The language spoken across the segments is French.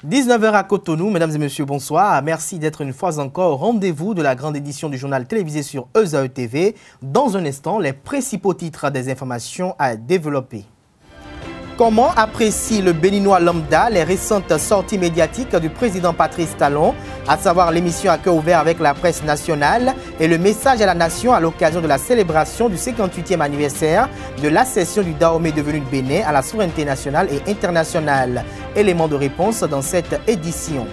19h à Cotonou, mesdames et messieurs, bonsoir. Merci d'être une fois encore au rendez-vous de la grande édition du journal télévisé sur ESAE TV. Dans un instant, les principaux titres des informations à développer. Comment apprécie le Béninois lambda les récentes sorties médiatiques du président Patrice Talon, à savoir l'émission à cœur ouvert avec la presse nationale et le message à la nation à l'occasion de la célébration du 58e anniversaire de l'accession du Dahomey devenu de Bénin à la souveraineté nationale et internationale. Élément de réponse dans cette édition.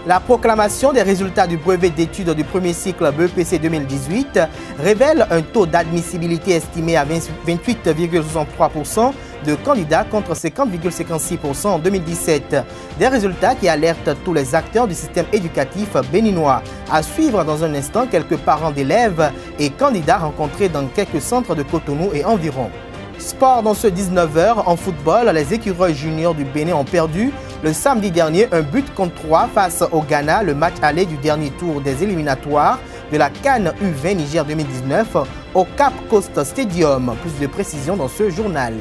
La proclamation des résultats du brevet d'études du premier cycle BEPC 2018 révèle un taux d'admissibilité estimé à 28,63% de candidats contre 50,56% en 2017. Des résultats qui alertent tous les acteurs du système éducatif béninois. À suivre dans un instant quelques parents d'élèves et candidats rencontrés dans quelques centres de Cotonou et environ. Sport dans ce 19h, en football, les écureuils juniors du Bénin ont perdu le samedi dernier un but contre 3 face au Ghana, le match aller du dernier tour des éliminatoires de la CAN U20 Niger 2019 au Cap Coast Stadium. Plus de précisions dans ce journal.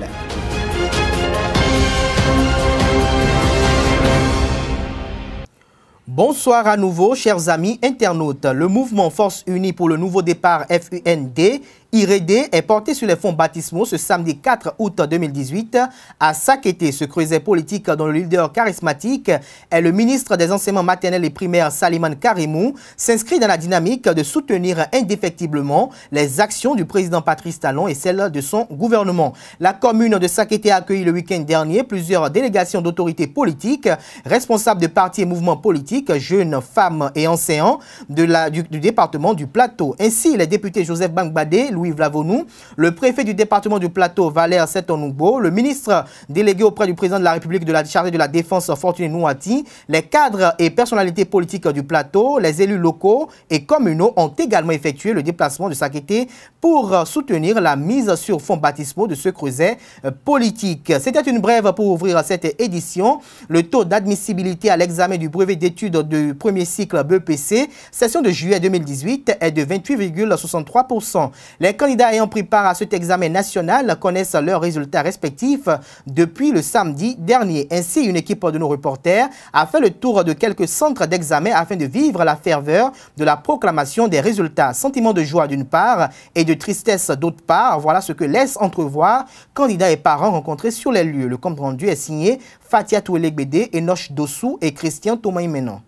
Bonsoir à nouveau, chers amis internautes. Le mouvement Force Unie pour le nouveau départ FUND IRED est porté sur les fonds baptismaux ce samedi 4 août 2018 à Sakété. Ce creuset politique dont le leader charismatique est le ministre des enseignements maternels et primaires Saliman Karimou s'inscrit dans la dynamique de soutenir indéfectiblement les actions du président Patrice Talon et celles de son gouvernement. La commune de Sakété a accueilli le week-end dernier plusieurs délégations d'autorités politiques, responsables de partis et mouvements politiques, jeunes, femmes et enseignants du département du Plateau. Ainsi, les députés Joseph Bangbadé, Louis Vlavonou, le préfet du département du Plateau, Valère Setonoubo, le ministre délégué auprès du président de la République chargé de la Défense, Fortuné Nouati, les cadres et personnalités politiques du Plateau, les élus locaux et communaux ont également effectué le déplacement de Sakété pour soutenir la mise sur fonds baptismaux de ce creuset politique. C'était une brève pour ouvrir cette édition. Le taux d'admissibilité à l'examen du brevet d'études du premier cycle BEPC, session de juillet 2018, est de 28,63%. Les candidats ayant pris part à cet examen national connaissent leurs résultats respectifs depuis le samedi dernier. Ainsi, une équipe de nos reporters a fait le tour de quelques centres d'examen afin de vivre la ferveur de la proclamation des résultats. Sentiment de joie d'une part et de tristesse d'autre part. Voilà ce que laissent entrevoir candidats et parents rencontrés sur les lieux. Le compte rendu est signé Fatia Touelegbede, Enoch Dossou et Christian Thomas-Imenon.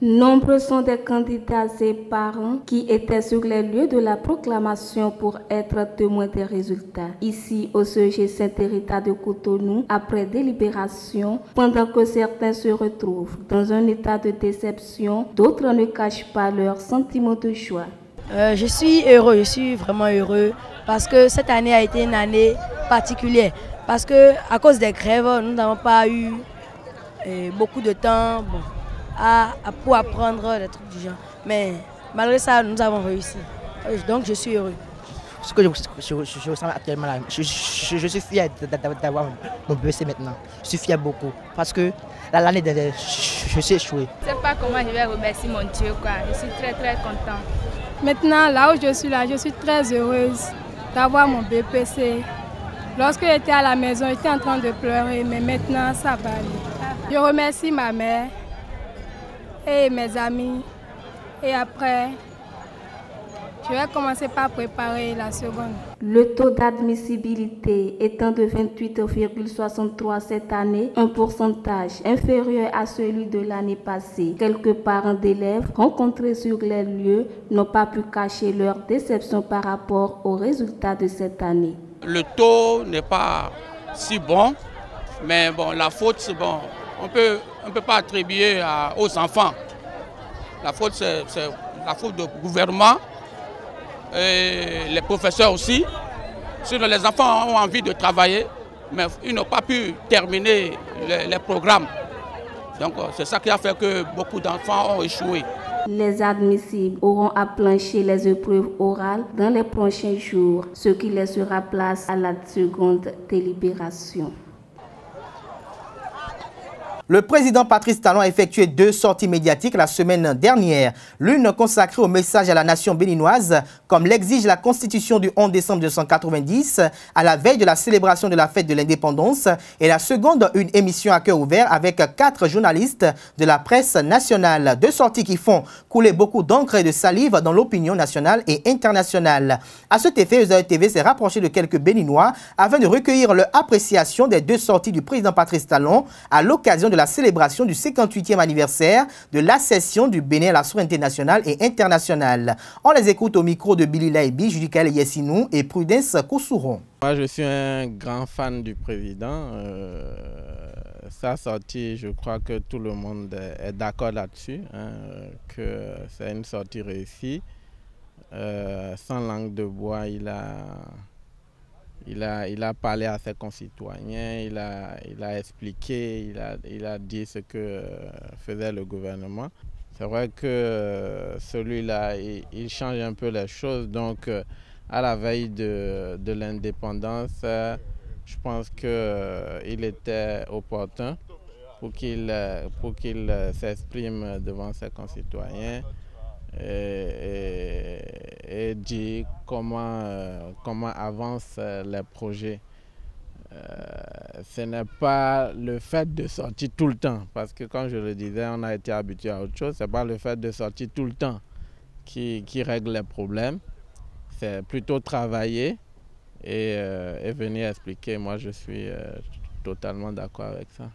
Nombreux sont des candidats et parents qui étaient sur les lieux de la proclamation pour être témoins des résultats. Ici, au CEG Saint-Hérita de Cotonou, après délibération, pendant que certains se retrouvent dans un état de déception, d'autres ne cachent pas leur sentiment de joie. Je suis heureux, je suis vraiment heureux parce que cette année a été une année particulière. Parce que à cause des grèves, nous n'avons pas eu beaucoup de temps. Pour apprendre des trucs du genre. Mais malgré ça, nous avons réussi. Donc je suis heureux. Ce que je ressens actuellement là, je suis fier d'avoir mon BEPC maintenant. Je suis fier beaucoup. Parce que l'année dernière, je suis échoué. Je ne sais pas comment je vais remercier mon Dieu, quoi. Je suis très très content. Maintenant, là où je suis là, je suis très heureuse d'avoir mon BEPC. Lorsque j'étais à la maison, j'étais en train de pleurer, mais maintenant ça va aller. Je remercie ma mère et mes amis. Et après, je vais commencer par préparer la seconde. Le taux d'admissibilité étant de 28,63 cette année, un pourcentage inférieur à celui de l'année passée. Quelques parents d'élèves rencontrés sur les lieux n'ont pas pu cacher leur déception par rapport aux résultats de cette année. Le taux n'est pas si bon, mais bon, la faute, c'est bon. On peut pas attribuer aux enfants. La faute, c'est la faute du gouvernement et les professeurs aussi. Sinon, les enfants ont envie de travailler, mais ils n'ont pas pu terminer les programmes. Donc, c'est ça qui a fait que beaucoup d'enfants ont échoué. Les admissibles auront à plancher les épreuves orales dans les prochains jours, ce qui laissera place à la seconde délibération. Le président Patrice Talon a effectué 2 sorties médiatiques la semaine dernière. L'une consacrée au message à la nation béninoise, comme l'exige la Constitution du 11 décembre 1990, à la veille de la célébration de la fête de l'indépendance. Et la seconde, une émission à cœur ouvert avec 4 journalistes de la presse nationale. 2 sorties qui font couler beaucoup d'encre et de salive dans l'opinion nationale et internationale. À cet effet, Usaï TV s'est rapproché de quelques Béninois afin de recueillir leur appréciation des 2 sorties du président Patrice Talon à l'occasion de la célébration du 58e anniversaire de l'accession du Bénin à la souveraineté nationale et internationale. On les écoute au micro de Billy Laibi, Judicaël Yessinou et Prudence Koussouron. Moi, je suis un grand fan du président. Sa sortie, je crois que tout le monde est d'accord là-dessus, hein, que c'est une sortie réussie. Sans langue de bois, il a parlé à ses concitoyens, il a expliqué, il a dit ce que faisait le gouvernement. C'est vrai que celui-là, il change un peu les choses. Donc, à la veille de l'indépendance, je pense qu'il était opportun pour qu'il s'exprime devant ses concitoyens et dit comment avancent les projets. Ce n'est pas le fait de sortir tout le temps, parce que comme je le disais, on a été habitué à autre chose. Ce n'est pas le fait de sortir tout le temps qui règle les problèmes. C'est plutôt travailler et venir expliquer. Moi, je suis totalement d'accord avec ça.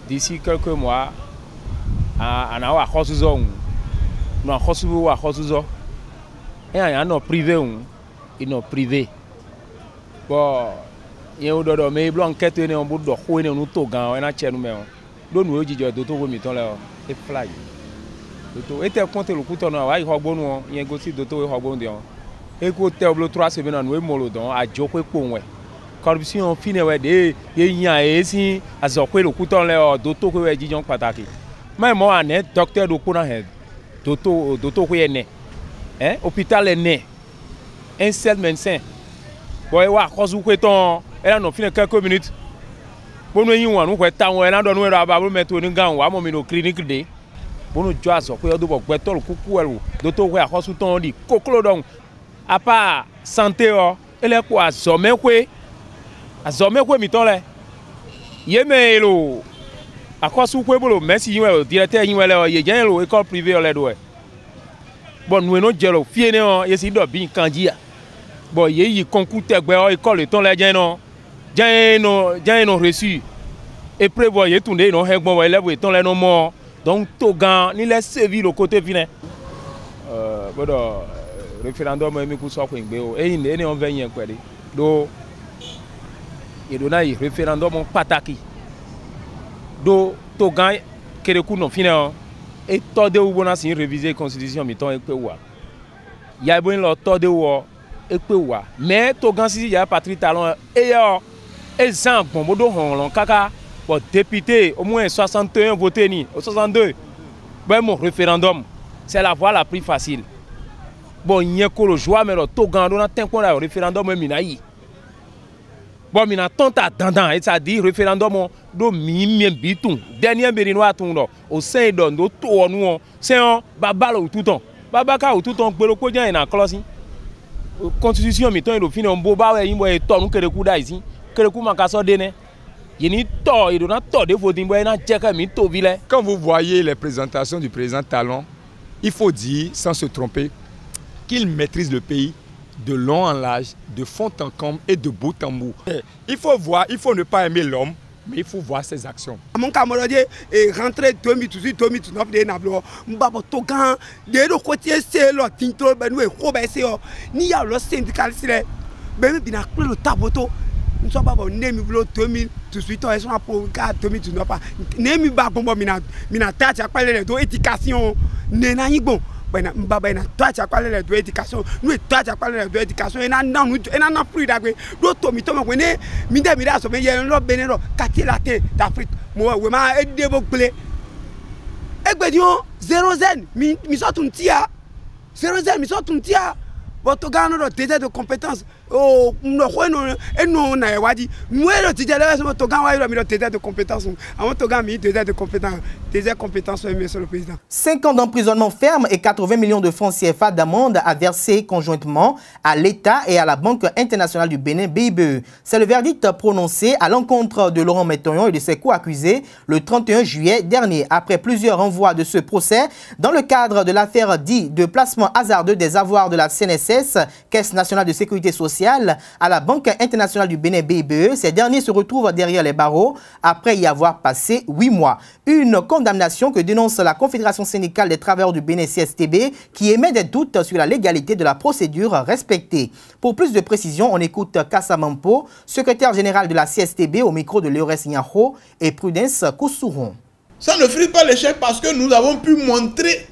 D'ici quelques mois, on a privé, ils privé. Bon, il y a des blanquettes qui ont beaucoup de choses, nous togan, on a tenu mais on nous dit que d'autres mettons là et fly. D'autres était compté le couteau là, il y a bon, il y a aussi d'autres qui ont bon dia. Et côté au 3 semaines nous molodon a joko pour ouais. Corruption fine ouais de y a ici à zokwe le couteau là d'autres qui dit donc pataki. Mais moi ané docteur de kuna head. D'autres qui est né. Hein, hôpital est né. Un seul médecin. Bon, il y a cause où ton, elle a fini quelques minutes. Bon, nous y on nous fait tant, elle a donné la barbe mettre une gant ou à mon mino clinique de. Bon, nous jazz, quoi, de bon, quoi, le coucou, d'autres qui a cause où ton dit coco donc. À part santé, elle est quoi, sommet quoi, à sommet quoi, miton là. Yémelo. À cause où quoi, bon, merci, le directeur, il y a l'école privée, elle est douée. Bon, nous non jello, fier non, il s'y doit bien candidat. Bon, il y a concours de école, le temps là, j'ai non reçu. Et prévoyez tout le monde, bon, élève, le temps là, non mort. Donc, Togan, il laisse servir le côté final. Bon, référendum, il y a soit et il est en veille, quoi. Donc, il y a un référendum en pataki. Donc, Togan, qui est le coup non final. Et tout de suite, réviser la constitution, il y a un tout de suite. Mais il y a Patrice Talon et il y a un député, au moins 61 votés, 62. Mon référendum, c'est la voie la plus facile. Bon, il y a le joie, mais le référendum est bon, il y a tant d'attentats, et ça dit référendum do mi bitou. Dernier Béninois au sein de nos tournois, c'est un babal ou tout temps. Babaka ou tout temps, pour le coup, il y a une clause. Constitution, il y a une fin, un beau bar, il y a un temps que le coup d'ici, que le coup m'a cassé donné. Il y a un tort, il y a un tort de voter, il y a un tchèque, il y a un. Quand vous voyez les présentations du président Talon, il faut dire, sans se tromper, qu'il maîtrise le pays de long en large, de fond en comble et de bout en bout. Il faut voir, il faut ne pas aimer l'homme, mais il faut voir ses actions. Mon camarade est rentré 2018-2019 de Nablo, Mbabo Togan, de côté c'est le Tinto, Benoué, Robert Seo, ni à le syndicaliste, ben bien le taboto. Nous sommes pas nemi blo 2018 ils sont pour 2019 pas nemi ba bombo mina tati akpale de éducation nena yigbo bena mbaba na tati akpale de éducation nous tati akpale de éducation et na na plus d'agwe do to mi ne mi de mi da so me ye lo benero quartier latin d'Afrique mo we ma ede bo ple egbedion 0 zen mi so tun tia 0 zen mi so tun tia Votre gars n'a pas déjà de compétences. Oh, nous on a dit, moi le déjà votre gars a eu déjà de compétences. Avant ton gars mis déjà de compétences, monsieur le président. 5 ans d'emprisonnement ferme et 80 millions de francs CFA d'amende à verser conjointement à l'État et à la Banque internationale du Bénin, BIBE. C'est le verdict prononcé à l'encontre de Laurent Mettonyon et de ses co-accusés le 31 juillet dernier. Après plusieurs renvois de ce procès, dans le cadre de l'affaire dite de placement hasardeux des avoirs de la CNSS, Caisse nationale de sécurité sociale, à la Banque internationale du Bénin, BIBE, ces derniers se retrouvent derrière les barreaux après y avoir passé 8 mois. Une condamnation que dénonce la Confédération syndicale des travailleurs du Bénin, CSTB, qui émet des doutes sur la légalité de la procédure respectée. Pour plus de précisions, on écoute Kassa Mampo, secrétaire général de la CSTB, au micro de Léorès Nyaho et Prudence Koussouron. Ça ne frise pas l'échec parce que nous avons pu montrer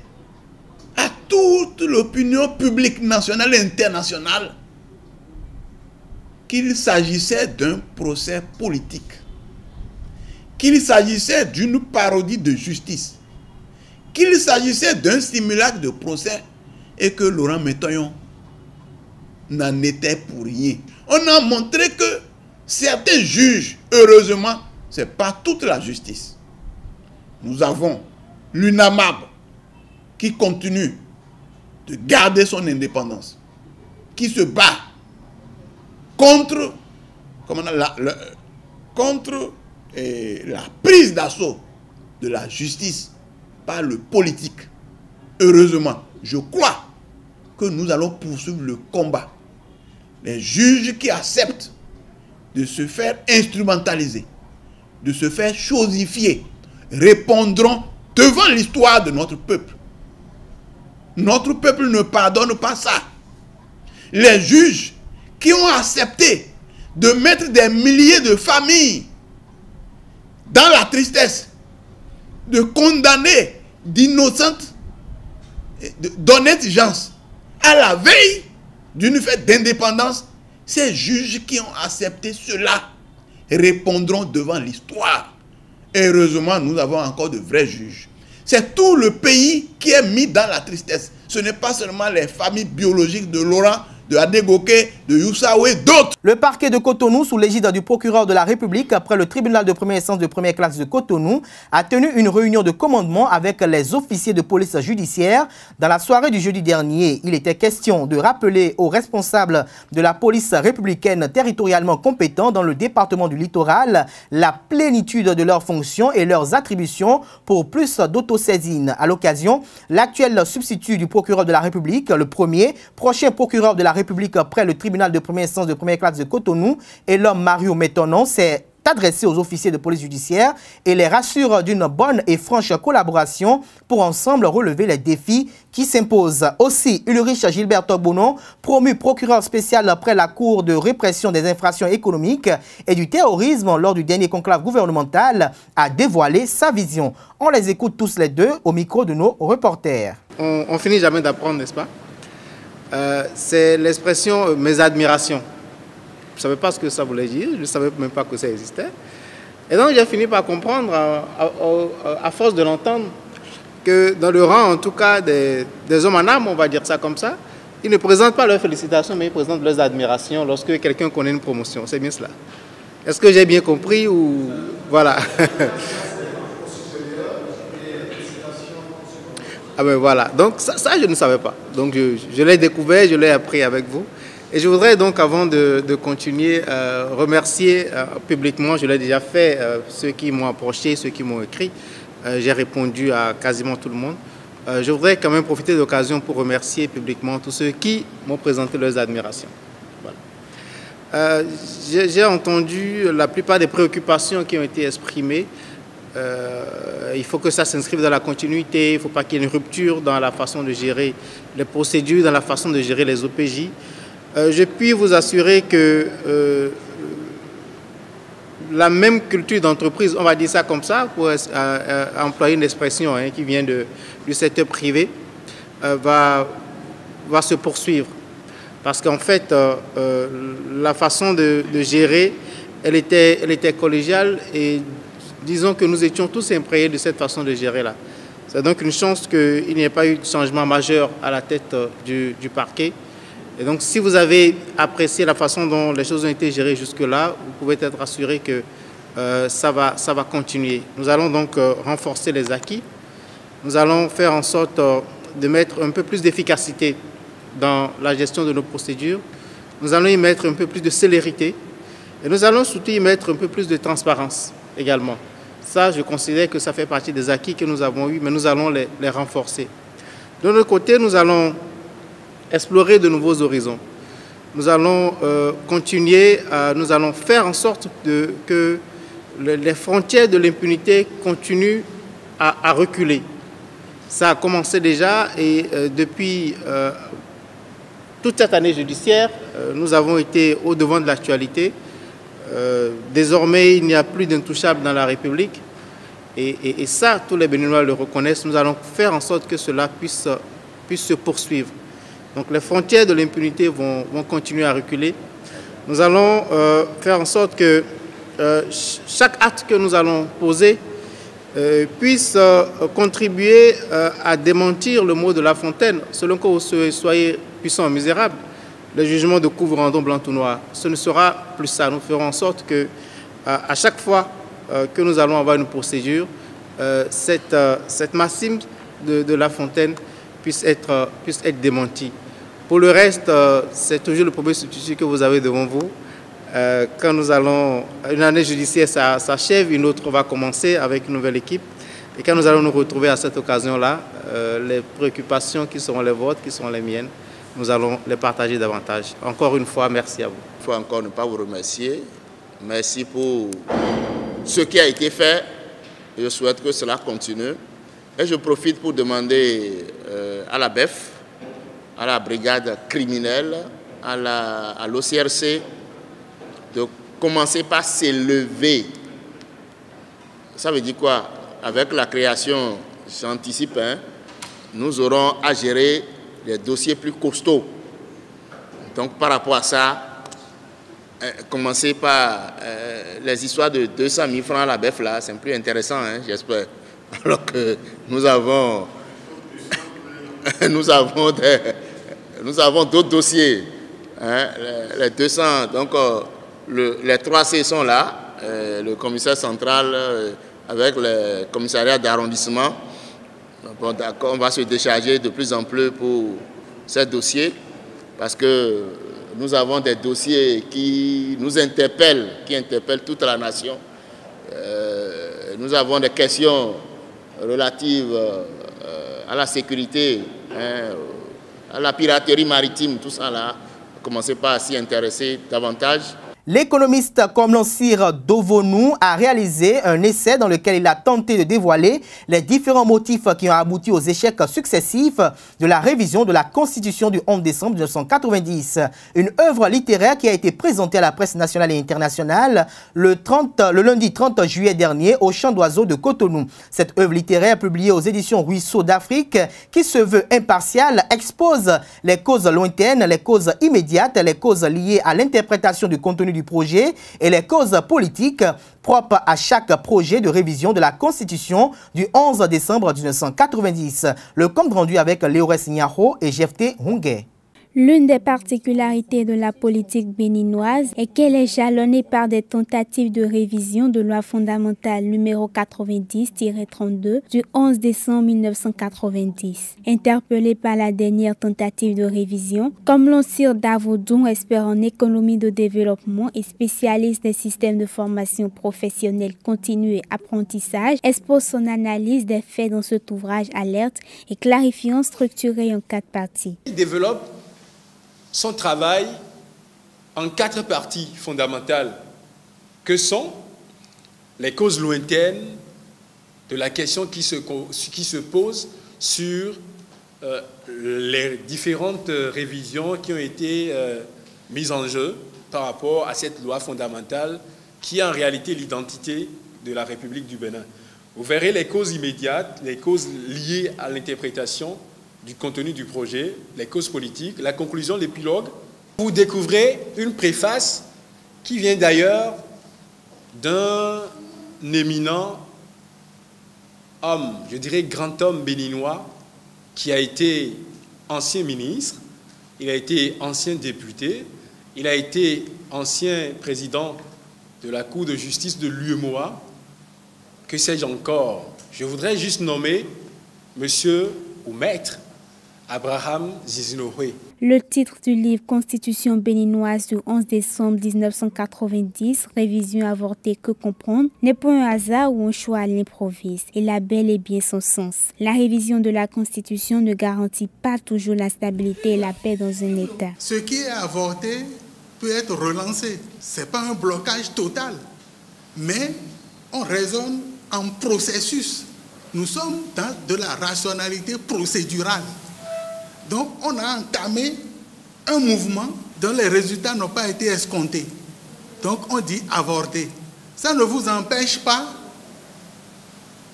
à toute l'opinion publique nationale et internationale qu'il s'agissait d'un procès politique, qu'il s'agissait d'une parodie de justice, qu'il s'agissait d'un simulacre de procès et que Laurent Mettonyon n'en était pour rien. On a montré que certains juges, heureusement, ce n'est pas toute la justice. Nous avons l'UNAMAB qui continue de garder son indépendance, qui se bat contre, la prise d'assaut de la justice par le politique. Heureusement, je crois que nous allons poursuivre le combat. Les juges qui acceptent de se faire instrumentaliser, de se faire chosifier, répondront devant l'histoire de notre peuple. Notre peuple ne pardonne pas ça. Les juges qui ont accepté de mettre des milliers de familles dans la tristesse, de condamner d'innocentes, d'honnêtes gens à la veille d'une fête d'indépendance, ces juges qui ont accepté cela répondront devant l'histoire. Heureusement, nous avons encore de vrais juges. C'est tout le pays qui est mis dans la tristesse. Ce n'est pas seulement les familles biologiques de Laurent, de Adegoke, de Youssaoué, d'autres. Le parquet de Cotonou, sous l'égide du procureur de la République, après le tribunal de première instance de première classe de Cotonou, a tenu une réunion de commandement avec les officiers de police judiciaire. Dans la soirée du jeudi dernier, il était question de rappeler aux responsables de la police républicaine territorialement compétents dans le département du littoral la plénitude de leurs fonctions et leurs attributions pour plus d'autosaisine. À l'occasion, l'actuel substitut du procureur de la République, le prochain procureur de la République après le tribunal de première instance de première classe de Cotonou et l'homme Mario Mettonyon s'est adressé aux officiers de police judiciaire et les rassure d'une bonne et franche collaboration pour ensemble relever les défis qui s'imposent. Aussi, Ulrich Gilberto Bonon, promu procureur spécial après la Cour de répression des infractions économiques et du terrorisme lors du dernier conclave gouvernemental, a dévoilé sa vision. On les écoute tous les deux au micro de nos reporters. On finit jamais d'apprendre, n'est-ce pas? C'est l'expression « mes admirations ». Je ne savais pas ce que ça voulait dire, je ne savais même pas que ça existait. Et donc j'ai fini par comprendre, à force de l'entendre, que dans le rang, en tout cas, des hommes en âme, on va dire ça comme ça, ils ne présentent pas leurs félicitations, mais ils présentent leurs admirations lorsque quelqu'un connaît une promotion. C'est bien cela. Est-ce que j'ai bien compris ou... Voilà. Ah ben voilà, donc ça je ne savais pas. Donc je l'ai découvert, je l'ai appris avec vous. Et je voudrais donc, avant de continuer, remercier publiquement, je l'ai déjà fait, ceux qui m'ont approché, ceux qui m'ont écrit. J'ai répondu à quasiment tout le monde. Je voudrais quand même profiter de l'occasion pour remercier publiquement tous ceux qui m'ont présenté leurs admirations. Voilà. J'ai entendu la plupart des préoccupations qui ont été exprimées. Il faut que ça s'inscrive dans la continuité, il ne faut pas qu'il y ait une rupture dans la façon de gérer les procédures, dans la façon de gérer les OPJ. Je puis vous assurer que la même culture d'entreprise, on va dire ça comme ça, pour employer une expression qui vient du secteur privé, va se poursuivre. Parce qu'en fait, la façon de gérer, elle était collégiale et disons que nous étions tous imprégnés de cette façon de gérer-là. C'est donc une chance qu'il n'y ait pas eu de changement majeur à la tête du parquet. Et donc, si vous avez apprécié la façon dont les choses ont été gérées jusque-là, vous pouvez être assuré que ça va continuer. Nous allons donc renforcer les acquis. Nous allons faire en sorte de mettre un peu plus d'efficacité dans la gestion de nos procédures. Nous allons y mettre un peu plus de célérité. Et nous allons surtout y mettre un peu plus de transparence également. Ça, je considère que ça fait partie des acquis que nous avons eus, mais nous allons les renforcer. De notre côté, nous allons explorer de nouveaux horizons. Nous allons continuer, nous allons faire en sorte que les frontières de l'impunité continuent à reculer. Ça a commencé déjà et depuis toute cette année judiciaire, nous avons été au devant de l'actualité. Désormais, il n'y a plus d'intouchables dans la République. Et ça, tous les Béninois le reconnaissent. Nous allons faire en sorte que cela puisse se poursuivre. Donc les frontières de l'impunité vont continuer à reculer. Nous allons faire en sorte que chaque acte que nous allons poser puisse contribuer à démentir le mot de La Fontaine. Selon que vous soyez puissants ou misérables, le jugement de coup vous rendront blanc ou noir. Ce ne sera plus ça. Nous ferons en sorte que à chaque fois que nous allons avoir une procédure, cette maxime de La Fontaine puisse être démentie. Pour le reste, c'est toujours le premier substitut que vous avez devant vous. Quand nous allons, une année judiciaire s'achève, une autre va commencer avec une nouvelle équipe. Et quand nous allons nous retrouver à cette occasion-là, les préoccupations qui seront les vôtres, qui seront les miennes, nous allons les partager davantage. Encore une fois, merci à vous. Il faut encore ne pas vous remercier. Merci pour ce qui a été fait. Je souhaite que cela continue. Et je profite pour demander à la BEF, à la brigade criminelle, à l'OCRC, de commencer par s'élever. Ça veut dire quoi? Avec la création, j'anticipe, nous aurons à gérer les dossiers plus costauds. Donc par rapport à ça, commencer par les histoires de 200 000 francs à la BEF, là, c'est plus intéressant, j'espère. Alors que nous avons d'autres dossiers. Les 200, donc les 3 C sont là, le commissaire central avec le commissariat d'arrondissement. Bon, d'accord, on va se décharger de plus en plus pour ces dossiers parce que nous avons des dossiers qui nous interpellent, qui interpellent toute la nation. Nous avons des questions relatives à la sécurité, à la piraterie maritime, tout ça là. Commencez pas à s'y intéresser davantage. L'économiste Komlansir Dovonou a réalisé un essai dans lequel il a tenté de dévoiler les différents motifs qui ont abouti aux échecs successifs de la révision de la Constitution du 11 décembre 1990. Une œuvre littéraire qui a été présentée à la presse nationale et internationale le lundi 30 juillet dernier au Champ d'Oiseaux de Cotonou. Cette œuvre littéraire publiée aux éditions Ruisseau d'Afrique, qui se veut impartiale, expose les causes lointaines, les causes immédiates, les causes liées à l'interprétation du contenu du projet et les causes politiques propres à chaque projet de révision de la Constitution du 11 décembre 1990. Le compte rendu avec Léores Niaho et Jefté Hungé. L'une des particularités de la politique béninoise est qu'elle est jalonnée par des tentatives de révision de loi fondamentale numéro 90-32 du 11 décembre 1990. Interpellé par la dernière tentative de révision, Komlansir Dovonou, expert en économie de développement et spécialiste des systèmes de formation professionnelle continue et apprentissage, expose son analyse des faits dans cet ouvrage alerte et clarifiant structuré en 4 parties. Il développe son travail en 4 parties fondamentales que sont les causes lointaines de la question qui se pose sur les différentes révisions qui ont été mises en jeu par rapport à cette loi fondamentale qui est en réalité l'identité de la République du Bénin. Vous verrez les causes immédiates, les causes liées à l'interprétation du contenu du projet, les causes politiques, la conclusion, l'épilogue. Vous découvrez une préface qui vient d'ailleurs d'un éminent homme, je dirais grand homme béninois, qui a été ancien ministre, il a été ancien député, il a été ancien président de la Cour de justice de l'UEMOA, que sais-je encore. Je voudrais juste nommer monsieur ou maître Abraham Zizinohwe. Le titre du livre Constitution béninoise du 11 décembre 1990, révision avortée que comprendre, n'est pas un hasard ou un choix à l'improviste. Il a bel et bien son sens. La révision de la Constitution ne garantit pas toujours la stabilité et la paix dans un État. Ce qui est avorté peut être relancé. Ce n'est pas un blocage total, mais on raisonne en processus. Nous sommes dans de la rationalité procédurale. Donc, on a entamé un mouvement dont les résultats n'ont pas été escomptés. Donc, on dit avorter. Ça ne vous empêche pas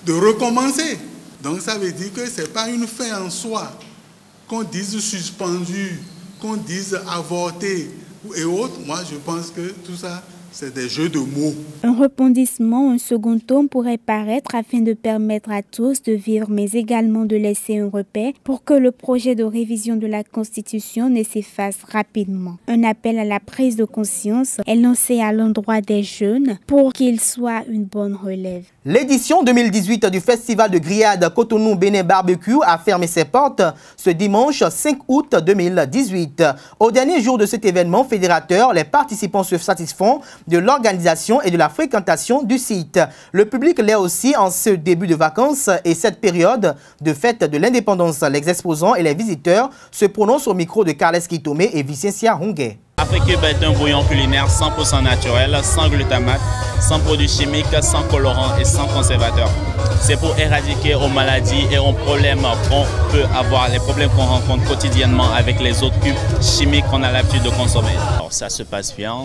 de recommencer. Donc, ça veut dire que ce n'est pas une fin en soi. Qu'on dise suspendu, qu'on dise avorter et autres. Moi, je pense que tout ça, c'est des jeux de mots. Un rebondissement, un second tome pourrait paraître afin de permettre à tous de vivre, mais également de laisser un repère pour que le projet de révision de la Constitution ne s'efface rapidement. Un appel à la prise de conscience est lancé à l'endroit des jeunes pour qu'ils soient une bonne relève. L'édition 2018 du Festival de grillade Cotonou Bénin Barbecue a fermé ses portes ce dimanche 5 août 2018. Au dernier jour de cet événement fédérateur, les participants se satisfont de l'organisation et de la fréquentation du site. Le public l'est aussi en ce début de vacances et cette période de fête de l'indépendance. Les exposants et les visiteurs se prononcent au micro de Carles Kitomé et Vicencia Hongé. Africube est un bouillon culinaire 100% naturel, sans glutamate, sans produits chimiques, sans colorants et sans conservateurs. C'est pour éradiquer aux maladies et aux problèmes qu'on peut avoir, les problèmes qu'on rencontre quotidiennement avec les autres cubes chimiques qu'on a l'habitude de consommer. Alors ça se passe bien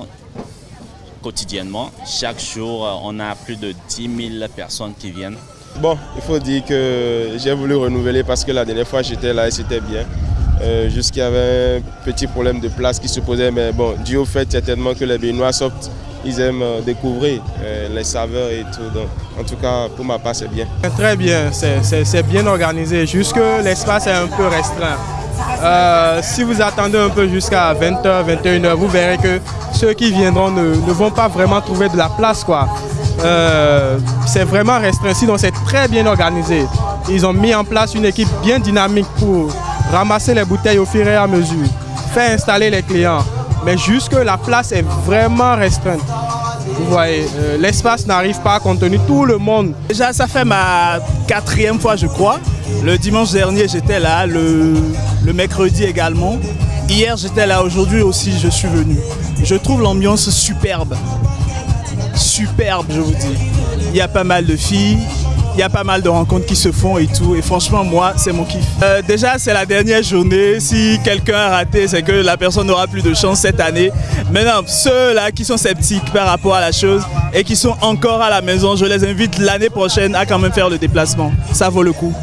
quotidiennement. Chaque jour, on a plus de 10 000 personnes qui viennent. Bon, il faut dire que j'ai voulu renouveler parce que la dernière fois j'étais là et c'était bien. Juste qu'il y avait un petit problème de place qui se posait, mais bon, dû au fait certainement que les Béninois sortent, ils aiment découvrir les saveurs et tout. Donc, en tout cas, pour ma part, c'est bien. Très bien, c'est bien organisé, juste que l'espace est un peu restreint. Si vous attendez un peu jusqu'à 20h, 21h, vous verrez que ceux qui viendront ne vont pas vraiment trouver de la place, quoi. C'est vraiment restreint, sinon c'est très bien organisé. Ils ont mis en place une équipe bien dynamique pour ramasser les bouteilles au fur et à mesure, faire installer les clients. Mais jusque la place est vraiment restreinte. Vous voyez, l'espace n'arrive pas à contenir tout le monde. Déjà, ça fait ma 4e fois, je crois. Le dimanche dernier, j'étais là, le mercredi également. Hier, j'étais là, aujourd'hui aussi, je suis venu. Je trouve l'ambiance superbe. Superbe, je vous dis. Il y a pas mal de filles. Il y a pas mal de rencontres qui se font et tout. Et franchement, moi, c'est mon kiff. Déjà, c'est la dernière journée. Si quelqu'un a raté, c'est que la personne n'aura plus de chance cette année. Maintenant, ceux-là qui sont sceptiques par rapport à la chose et qui sont encore à la maison, je les invite l'année prochaine à quand même faire le déplacement. Ça vaut le coup.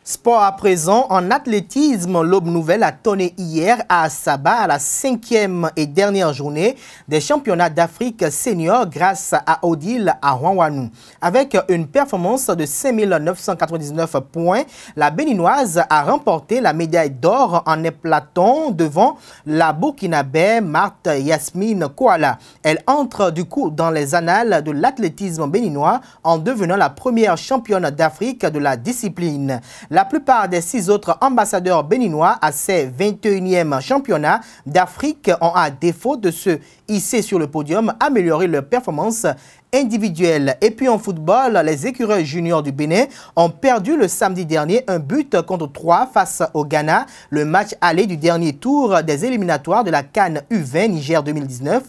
Sport à présent, en athlétisme, l'Aube Nouvelle a tonné hier à Saba à la 5e et dernière journée des championnats d'Afrique senior grâce à Odile à Rouen-Wanou. Avec une performance de 5 999 points, la Béninoise a remporté la médaille d'or en éplaton devant la Burkinabé Marthe Yasmine Kouala. Elle entre du coup dans les annales de l'athlétisme béninois en devenant la première championne d'Afrique de la discipline. La plupart des 6 autres ambassadeurs béninois à ces 21e championnats d'Afrique ont, à défaut de se hisser sur le podium, amélioré leur performance individuelle. Et puis en football, les écureuils juniors du Bénin ont perdu le samedi dernier 1-3 face au Ghana, le match aller du dernier tour des éliminatoires de la CAN U20 Niger 2019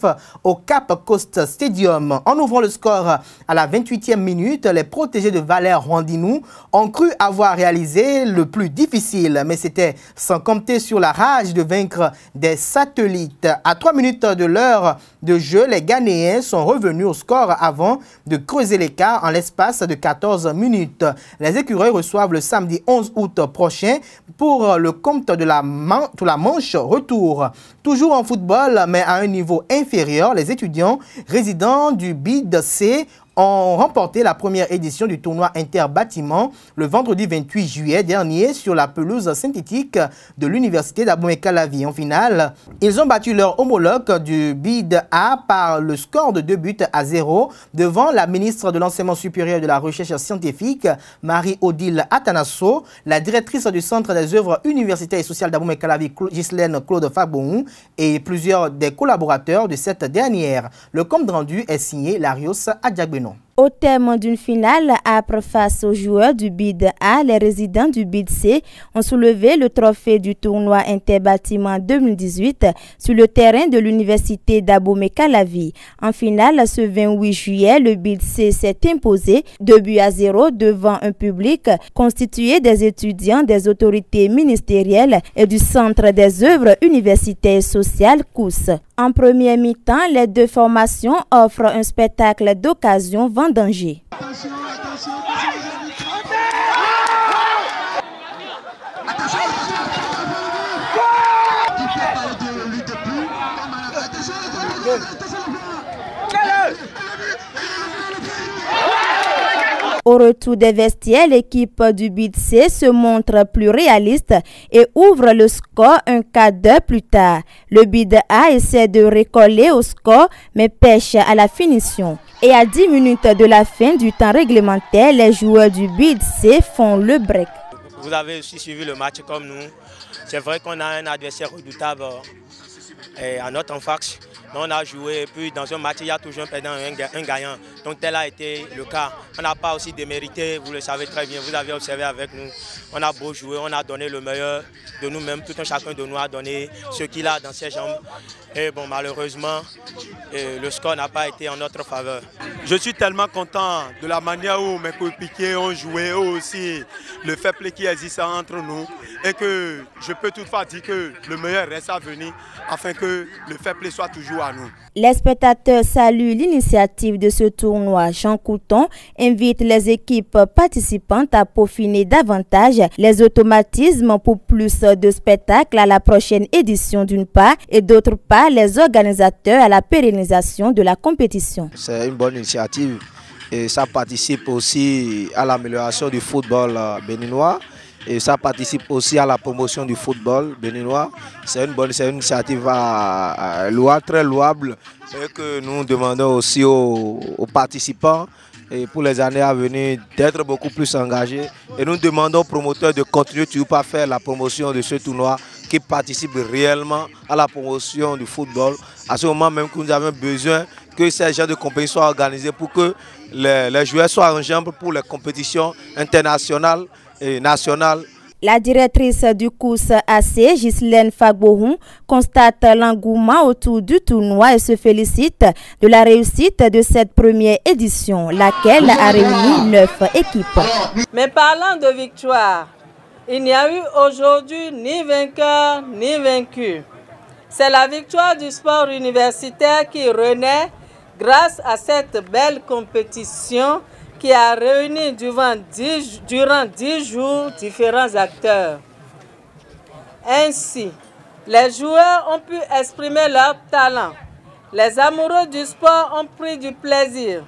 au Cap Coast Stadium. En ouvrant le score à la 28e minute, les protégés de Valère Rwandinou ont cru avoir réalisé le plus difficile, mais c'était sans compter sur la rage de vaincre des satellites. À 3 minutes de l'heure de jeu, les Ghanéens sont revenus au score avant de creuser l'écart en l'espace de 14 minutes. Les écureuils reçoivent le samedi 11 août prochain pour le compte de la manche retour. Toujours en football, mais à un niveau inférieur, les étudiants résidents du BID C ont remporté la première édition du tournoi interbâtiment le vendredi 28 juillet dernier sur la pelouse synthétique de l'université d'Abomey-Calavi. En finale, ils ont battu leur homologue du BID A par le score de 2-0 devant la ministre de l'Enseignement supérieur et de la Recherche scientifique, Marie-Odile Atanasso, la directrice du Centre des œuvres universitaires et sociales d'Abomey-Calavi, Ghislaine Claude Fagbon, et plusieurs des collaborateurs de cette dernière. Le compte rendu est signé Larios Adjagbenon. Au terme d'une finale âpre face aux joueurs du BID A, les résidents du BID C ont soulevé le trophée du tournoi interbâtiment 2018 sur le terrain de l'université d'Abomey-Calavi. En finale, ce 28 juillet, le BID C s'est imposé 2-0 devant un public constitué des étudiants, des autorités ministérielles et du Centre des œuvres universitaires et sociales COUS. En première mi-temps, les deux formations offrent un spectacle d'occasion vendangé. Au retour des vestiaires, l'équipe du BID C se montre plus réaliste et ouvre le score un quart d'heure plus tard. Le BID A essaie de recoller au score mais pêche à la finition. Et à 10 minutes de la fin du temps réglementaire, les joueurs du BID C font le break. Vous avez aussi suivi le match comme nous. C'est vrai qu'on a un adversaire redoutable à notre en face. On a joué, puis dans un match, il y a toujours un perdant et un gagnant. Donc tel a été le cas. On n'a pas aussi démérité, vous le savez très bien, vous avez observé avec nous. On a beau jouer, on a donné le meilleur de nous-mêmes, tout un chacun de nous a donné ce qu'il a dans ses jambes. Et bon, malheureusement, le score n'a pas été en notre faveur. Je suis tellement content de la manière où mes coéquipiers ont joué, eux aussi, le fair play qui existe entre nous. Et que je peux toutefois dire que le meilleur reste à venir afin que le fair play soit toujours à nous. Les spectateurs saluent l'initiative de ce tournoi. Jean Couton invite les équipes participantes à peaufiner davantage les automatismes pour plus de spectacles à la prochaine édition d'une part et d'autre part les organisateurs à la pérennisation de la compétition. C'est une bonne initiative et ça participe aussi à l'amélioration du football béninois. Et ça participe aussi à la promotion du football béninois. C'est une initiative très louable et que nous demandons aussi aux participants et pour les années à venir d'être beaucoup plus engagés. Et nous demandons aux promoteurs de continuer toujours par faire la promotion de ce tournoi qui participe réellement à la promotion du football. À ce moment même que nous avons besoin que ces genres de compétitions soient organisées pour que les joueurs soient en jambes pour les compétitions internationales et nationale. La directrice du COUS AC, Ghislaine Fagbon, constate l'engouement autour du tournoi et se félicite de la réussite de cette première édition, laquelle a réuni 9 équipes. Mais parlant de victoire, il n'y a eu aujourd'hui ni vainqueur ni vaincu. C'est la victoire du sport universitaire qui renaît grâce à cette belle compétition qui a réuni durant 10 jours différents acteurs. Ainsi, les joueurs ont pu exprimer leur talent. Les amoureux du sport ont pris du plaisir.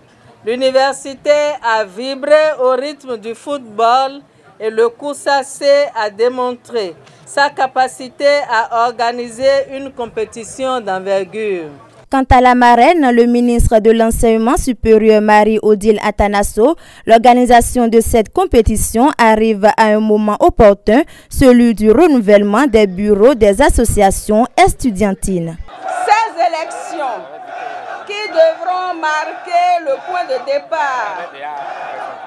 L'université a vibré au rythme du football et le COUS AC a démontré sa capacité à organiser une compétition d'envergure. Quant à la marraine, le ministre de l'Enseignement supérieur Marie-Odile Atanasso, l'organisation de cette compétition arrive à un moment opportun, celui du renouvellement des bureaux des associations estudiantines. Ces élections qui devront marquer le point de départ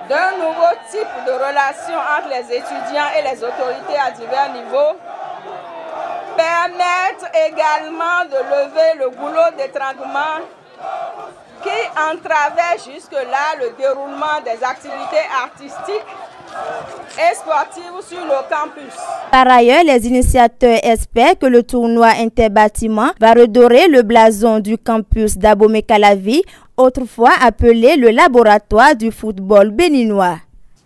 d'un nouveau type de relation entre les étudiants et les autorités à divers niveaux, permettre également de lever le goulot d'étranglement qui entravait jusque-là le déroulement des activités artistiques et sportives sur le campus. Par ailleurs, les initiateurs espèrent que le tournoi interbâtiment va redorer le blason du campus d'Abomey-Calavi, autrefois appelé le laboratoire du football béninois.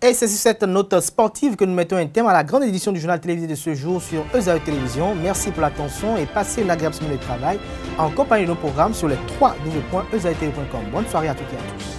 Et c'est sur cette note sportive que nous mettons un terme à la grande édition du journal télévisé de ce jour sur EZAE Télévision. Merci pour l'attention et passez une agréable semaine de travail en compagnie de nos programmes sur les www.ezaetv.com. Bonne soirée à toutes et à tous.